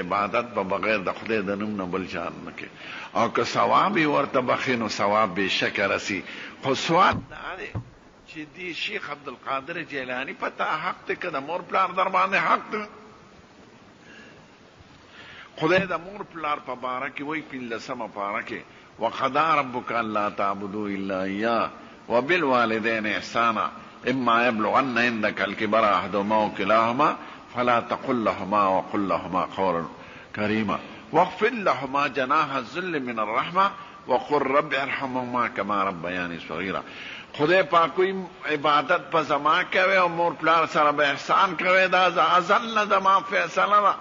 عبادت په بغیر د خدای د نوم نه بل چا نه کوي او که ثواب یې ورته بخي نو ثواب بېشکه رسي خو سوال دا دی چې دی شیخ عبدالقادر جیلاني په تا حق دی که د مور پلار در باندې حق دی خدای د مور پلار په باره کې وایي 15مه پاره کې وقضا ربک الا تعبدوا الا ایاه وبالوالدین احسانا اما يبلغن عندك الكبر احدهما او كلاهما فلا تقل لهما وقل لهما قولا كريما واخفض لهما جناح الذل من الرحمه وقل رب ارحمهما كما ربياني صغيرا خدای پاکوی عبادت په زما کوي او مور پلار سره به احسان کوي دا ازل نه زما فیصله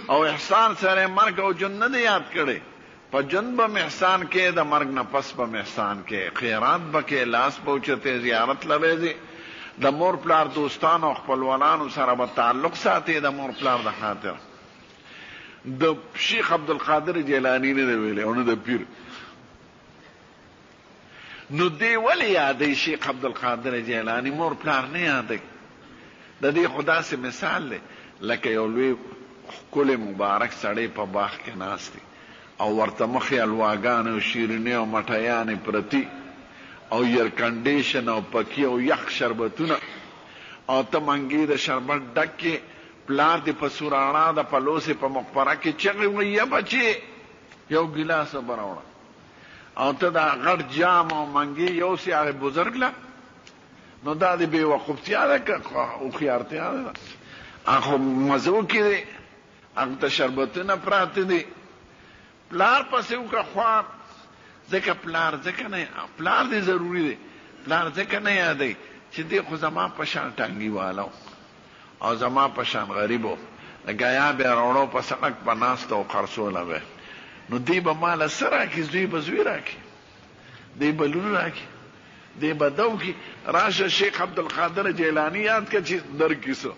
او احسان سره مرګ او جنت یاد کړي په جن به احسان کې د مرګ نه پس به احسان کې خیرات به کې لاس پوچته زیارت لوي د مور پلار دوستان او خپلوانانو سره به تعلق ساتي د مور پلار د خاطر د شیخ عبدالقادر جیلانی نه ویلي او نه د پیر نو دی ولی یادی شیخ عبدالقادر جیلانی مور پلار نه یادی د دې خدا سے مثال دی لکه یو لوی کل مبارک سړی په باغ کې ناست دی او ورته مخې الواګانې او شیرینې او مټیانې پرتي او ایر کنډیشن او پکی او یخ شربتونه او ته منګي د شربت ډک کې پلار دې په سوراڼه د پلوسې په مقبره کې چغې وایي یا بچې یو ګیلاس اوبه راوړه او ته دا غټ جام او منګي یو سي هغه بزرګ له نو دا دې بې وقفتیا ده که هوښیارتیا ده هغه مزه وکړي دی هغه ته شربتونه پراته دي پلار پسې وکړه خوار ځکه پلار ځکه نه پلار دې ضروري دی پلار ځکه نه یادوي چې دی خو زما په شان ټانګي والا او زما په شان غریب و د ګیا بیا راوړو په سړک په ناسته او خرڅوله به نو دی به ماله څه راکړي زوی به زوی راکړي دی به لور راکړي دی به دو کړي راشه شیخ عبدالقادر جیلانی یاد کړه چې درکړي څه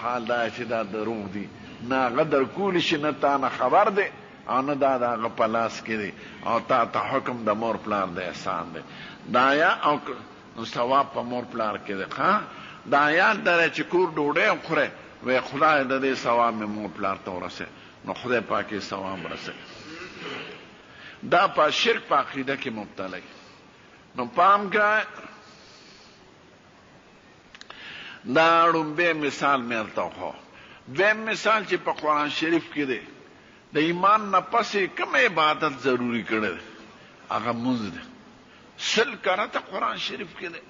حال دا چې دا دروغ دي نه هغه درکولی شي نه تا نه خبر دی او نه دا د هغه په لاس کې دی او تا ته حکم د مور پلار د احسان دی دا یا او ثواب په مور پلار کې دی دا یاد لرئ چې کور ډوډۍ خورئ وی خدای د دې ثواب مې مور پلار ته ورسوي نو خدای پاک یې ثواب رسوي دا په شرک په عقیده کې مبتلا نو پام کوئ دا ړومبی مثال مې درته وښو دویم مثال چې په قرآن شریف کې دی د ایمان نه پسې کوم عبادت ضروري کړی دی هغه مونځ دی 100 کرته قرآن شریف کې دی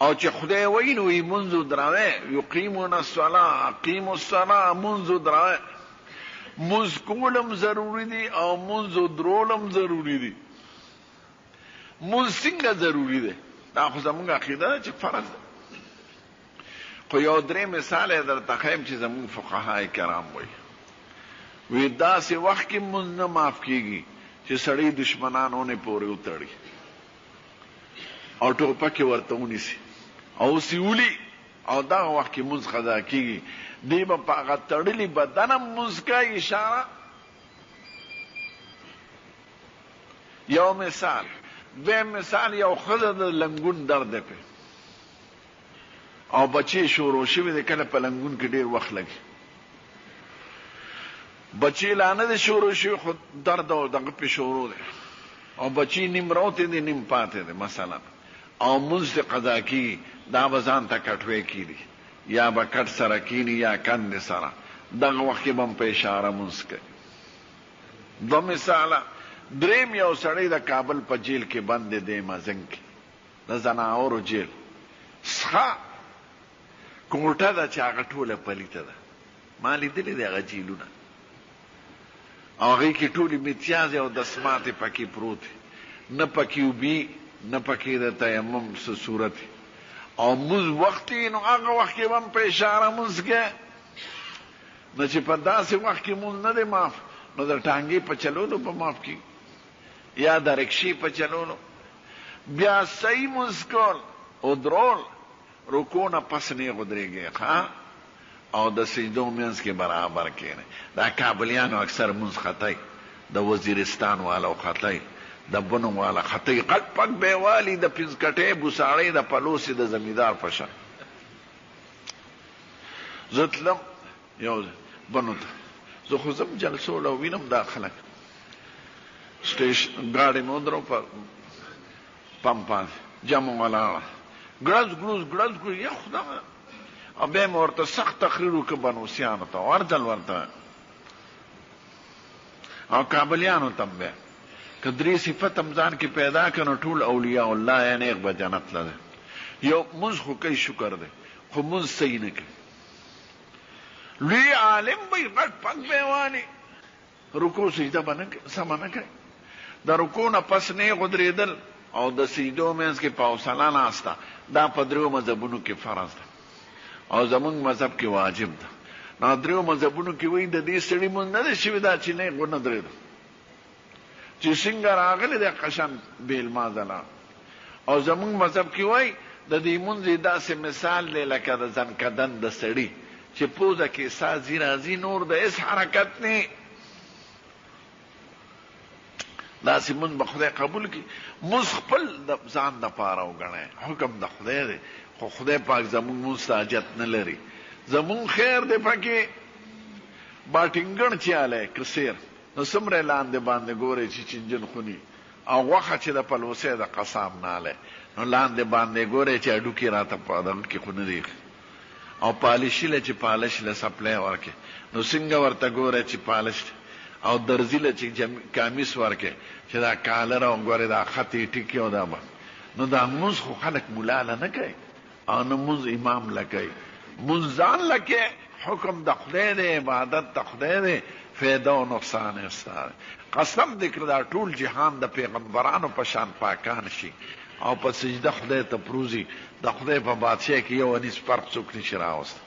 او چې خدای وایي نو یې مونځ ودروئ یقیمون الصلاة اقیموا الصلاة مونځ ودروئ مونځ کولم ضروري دی او مونځ ودرولم ضروري دی مونځ څنګه ضروري دی دا خو زموږ عقیده ده چې فرض ده خو یو درې مثال یې درته ښیم چې زموږ فقهای کرام وایي وی داسې وخت کې مونځ نه معاف کېږي چې سړی دشمنانو پورې وتړي او ټوپکې ورته ونیسي او سیولي او دغه وخت کې مونځ قضا کېږي دی به په هغه تړلي بدن هم مونځ کوي اشاره یو مثال دویم مثال یو ښځه د لنګون درد دی پې او بچی شروع شوي دی کله په لنګون کې ډېر وخت لګي بچی لا نه دی شروع شوي خو درد او دغه پې شروع دی او بچی نیم روتی دی نیم پاتې دی مثلا او مونځ دې قضا کېږي دا به ځان ته کټوی کېږي یا به کټ سره کېني یا کندې سره دغه وخت کې به هم په اشاره مونځ کوي دو مثاله دریم یو سړی د کابل په جیل کې بند دی دی مزنګ کې د زناورو جیل څخه کوټه ده چې هغه ټوله پلیته ده ما لیدلې دی هغه جیلونه او هغې کې ټولې متیازې او دسماتې پکې پروتې نه پکې اوبي نه پکې د تیمم څه صورت او مونځ وخت یې نو هغه وخت کې به هم په اشاره مونځ کوې نو چې په داسې وخت کې مونځ نه دی معاف نو د ټانګې په چلولو به معاف کېږي یا د رکشې په چلولو بیا صحیح مونځ کول او درول رکو نه پس نه غدرېږي او د سجدو منځ کې برابر کېنه دا کابلیانو اکثر مونځ خطی د وزیرستان والو خطی د بنو والا خطی قلب پک بیوالی د پنځکټې بوساړې د پلوسې د زمیندار په شان زه تلم یو بنو ته زه خو ځم جلسو له وینم دا خلک ګاډۍ مې ودرو په پمپ باندې جمع ولاړه ګړز ګړز یا خدا او بیا مې ورته سخت تقریر وکړ بنوسیانو ته ورځل ورته او کابلیانو ته بیا که درې صفت هم ځان کې پیدا کړه نو ټول اولیاء الله یې نیغ به جنت له یو مونځ خو کوي شکر دی خو مونځ صحیح نه کوي لوی عالم به غټ پک به واني رکوع سجده به سمه نه کوي د رکوع نه پس نیغ ودرېدل او د سجدو منځ کې په حوصله ناسته دا په دریو مذهبونو کې فرض ده او زمونږ مذهب کې واجب ده نو دریو مذهبونو کې وایي د دې سړي مونځ نه دی شوي دا چې نیغ ونه درېده چې څنګه راغلی دی قشن بېلما ځلا او زمونږ مذهب کې وایي د دې مونځ داسې مثال دی لکه د زنکدن د سړي چې پوزه کې ساه ځي راځي نور د هېڅ حرکت نه داسې مونځ به خدای قبول کړي مونځ خپل د ځان دپاره وګڼئ حکم د خدای دی خو خدای پاک زمونږ مونځ ته حاجت نه لري زمونږ خیر دی پکې باټینګڼ چیالی که سیر نو څومره لاندې باندې ګورئ چې چنجن خوني او غوښه چې د پلوسۍ د قصاب نالی نو لاندې باندې ګورئ چې هډوکي راته په دغه کې خو نه دی او پالشي له چې پالش له سپلی ورکې نو څنګه ورته ګورئ چې پالش او درزي له چې کامیس ورکې چې دا کالر او ګورئ دا خطې ټیکې او دا به نو دا مونځ خو خلک ملا له نه کوي او نه مونځ امام له کوي مونځ ځان له کوي حکم د خدای دی عبادت د خدای دی فایده او نقصان یې ستا قسم دې کړه دا ټول جهان د پیغمبرانو په شان پاکان شي او په سجده خدای ته پروزي د خدای په بادشاهۍ کې یو انیس فرق څوک نشي راوست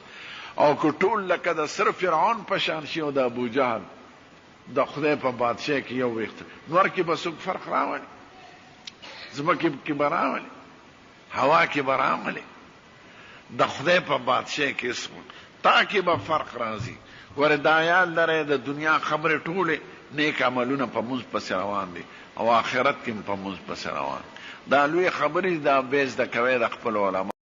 او که ټول لکه د سر فرعون په شان شي او د ابوجهل د خدای په بادشاهۍ کې یو وخت نور کې به څوک فرق راولي ځمکې کې به راولي هوا کې به راولي د خدای په بادشاهۍ کې اسم تا کې به فرق راځي ور دا یاد لرئ د دنیا خبرې ټولې نیک عملونه په مونځ پسې روان دي او آخرت کې په مونځ پسې روان دا لوی خبرې دا بیز د کوي د خپل علما